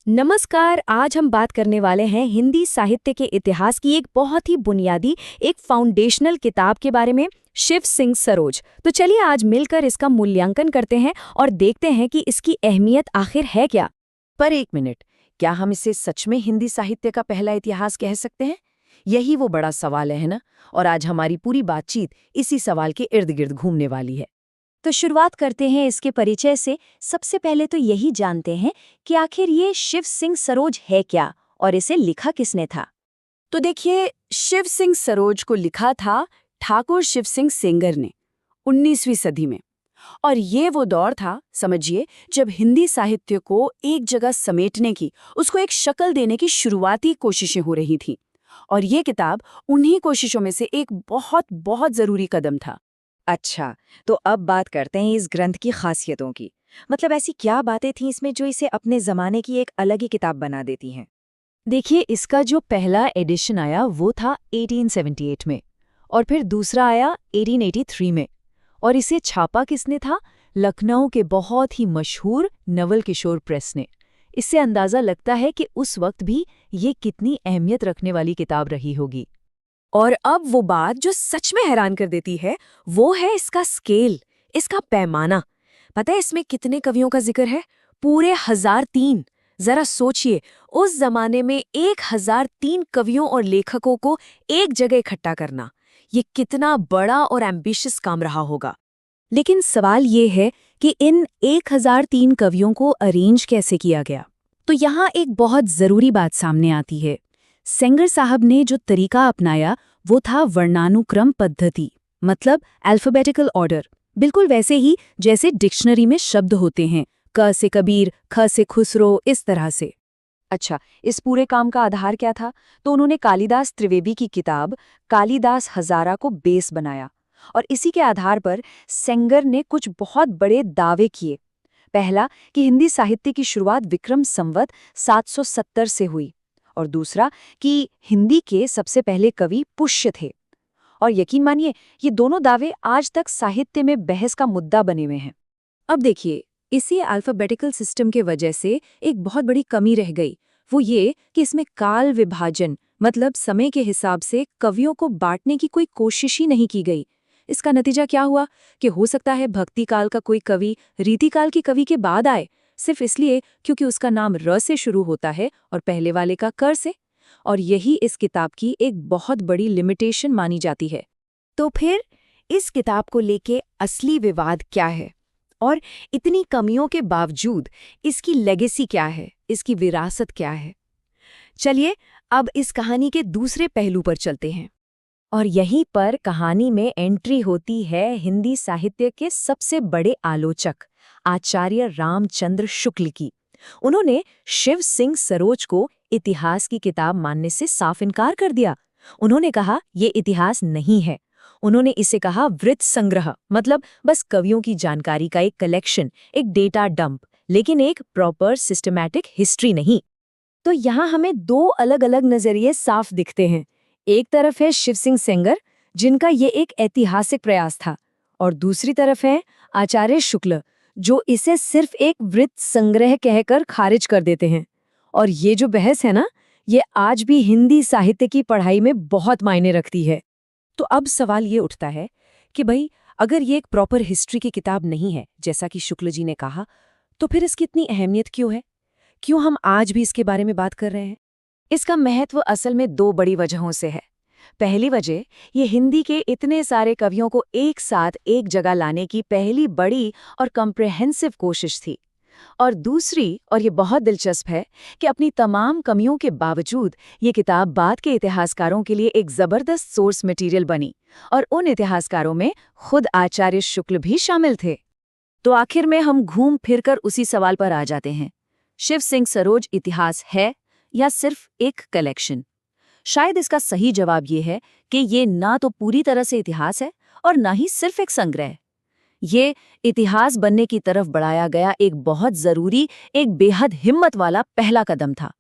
नमस्कार। आज हम बात करने वाले हैं हिंदी साहित्य के इतिहास की एक बहुत ही बुनियादी, एक फाउंडेशनल किताब के बारे में, शिव सिंह सरोज। तो चलिए आज मिलकर इसका मूल्यांकन करते हैं और देखते हैं कि इसकी अहमियत आखिर है क्या। पर एक मिनट, क्या हम इसे सच में हिंदी साहित्य का पहला इतिहास कह सकते हैं? यही वो बड़ा सवाल है ना? और आज हमारी पूरी बातचीत इसी सवाल के इर्द गिर्द घूमने वाली है। तो शुरुआत करते हैं इसके परिचय से। सबसे पहले तो यही जानते हैं कि आखिर ये शिव सिंह सरोज है क्या और इसे लिखा किसने था। तो देखिए, शिव सिंह सरोज को लिखा था ठाकुर शिव सिंह सेंगर ने 19वीं सदी में। और ये वो दौर था, समझिए, जब हिंदी साहित्य को एक जगह समेटने की, उसको एक शक्ल देने की शुरुआती कोशिशें हो रही थीं। और ये किताब उन्हीं कोशिशों में से एक बहुत बहुत जरूरी कदम था। अच्छा, तो अब बात करते हैं इस ग्रंथ की खासियतों की। मतलब ऐसी क्या बातें थीं इसमें जो इसे अपने ज़माने की एक अलग ही किताब बना देती हैं। देखिए, इसका जो पहला एडिशन आया वो था 1878 में, और फिर दूसरा आया 1883 में। और इसे छापा किसने था? लखनऊ के बहुत ही मशहूर नवल किशोर प्रेस ने। इससे अंदाज़ा लगता है कि उस वक्त भी ये कितनी अहमियत रखने वाली किताब रही होगी। और अब वो बात जो सच में हैरान कर देती है, वो है इसका स्केल, इसका पैमाना। पता है इसमें कितने कवियों का जिक्र है? पूरे 1003। जरा सोचिए, उस जमाने में 1003 कवियों और लेखकों को एक जगह इकट्ठा करना, ये कितना बड़ा और एम्बिशियस काम रहा होगा। लेकिन सवाल ये है कि इन 1003 कवियों को अरेंज कैसे किया गया। तो यहाँ एक बहुत जरूरी बात सामने आती है। सेंगर साहब ने जो तरीका अपनाया वो था वर्णानुक्रम पद्धति, मतलब अल्फाबेटिकल ऑर्डर। बिल्कुल वैसे ही जैसे डिक्शनरी में शब्द होते हैं, क से कबीर, ख से खुसरो, इस तरह से। अच्छा, इस पूरे काम का आधार क्या था? तो उन्होंने कालिदास त्रिवेदी की किताब कालिदास हजारा को बेस बनाया, और इसी के आधार पर सेंगर ने कुछ बहुत बड़े दावे किए। पहला कि हिंदी साहित्य की शुरुआत विक्रम संवत 770 से हुई, और दूसरा कि हिंदी के सबसे पहले कवि पुष्य थे। और यकीन मानिए, ये दोनों दावे आज तक साहित्य में बहस का मुद्दा बने हुए हैं। अब देखिए, इसी अल्फाबेटिकल सिस्टम के वजह से एक बहुत बड़ी कमी रह गई। वो ये कि इसमें काल विभाजन, मतलब समय के हिसाब से कवियों को बांटने की कोई कोशिश ही नहीं की गई। इसका नतीजा क्या हुआ कि हो सकता है भक्ति काल का कोई कवि रीतिकाल के कवि के बाद आए, सिर्फ इसलिए क्योंकि उसका नाम र से शुरू होता है और पहले वाले का कर से। और यही इस किताब की एक बहुत बड़ी लिमिटेशन मानी जाती है। तो फिर इस किताब को लेके असली विवाद क्या है, और इतनी कमियों के बावजूद इसकी लेगेसी क्या है, इसकी विरासत क्या है? चलिए अब इस कहानी के दूसरे पहलू पर चलते हैं। और यहीं पर कहानी में एंट्री होती है हिंदी साहित्य के सबसे बड़े आलोचक आचार्य रामचंद्र शुक्ल की। उन्होंने शिव सिंह सरोज को इतिहास की किताब मानने से साफ इनकार कर दिया। उन्होंने कहा ये इतिहास नहीं है। उन्होंने इसे कहा वृत्त संग्रह, मतलब बस कवियों की जानकारी का एक कलेक्शन, एक डेटा डंप, लेकिन एक प्रॉपर सिस्टमैटिक हिस्ट्री नहीं। तो यहाँ हमें दो अलग अलग नजरिए साफ दिखते हैं। एक तरफ है शिव सिंह सेंगर, जिनका ये एक ऐतिहासिक प्रयास था, और दूसरी तरफ है आचार्य शुक्ल, जो इसे सिर्फ एक वृत्त संग्रह कहकर खारिज कर देते हैं। और ये जो बहस है ना, ये आज भी हिंदी साहित्य की पढ़ाई में बहुत मायने रखती है। तो अब सवाल ये उठता है कि भाई, अगर ये एक प्रॉपर हिस्ट्री की किताब नहीं है, जैसा कि शुक्ल जी ने कहा, तो फिर इसकी इतनी अहमियत क्यों है? क्यों हम आज भी इसके बारे में बात कर रहे हैं? इसका महत्व असल में दो बड़ी वजहों से है। पहली वजह, ये हिंदी के इतने सारे कवियों को एक साथ एक जगह लाने की पहली बड़ी और कॉम्प्रिहेंसिव कोशिश थी। और दूसरी, और ये बहुत दिलचस्प है, कि अपनी तमाम कमियों के बावजूद ये किताब बाद के इतिहासकारों के लिए एक जबरदस्त सोर्स मटेरियल बनी, और उन इतिहासकारों में खुद आचार्य शुक्ल भी शामिल थे। तो आखिर में हम घूम फिरकर उसी सवाल पर आ जाते हैं, शिव सिंह सरोज इतिहास है या सिर्फ एक कलेक्शन? शायद इसका सही जवाब ये है कि ये ना तो पूरी तरह से इतिहास है और ना ही सिर्फ एक संग्रह। ये इतिहास बनने की तरफ बढ़ाया गया एक बहुत जरूरी, एक बेहद हिम्मत वाला पहला कदम था।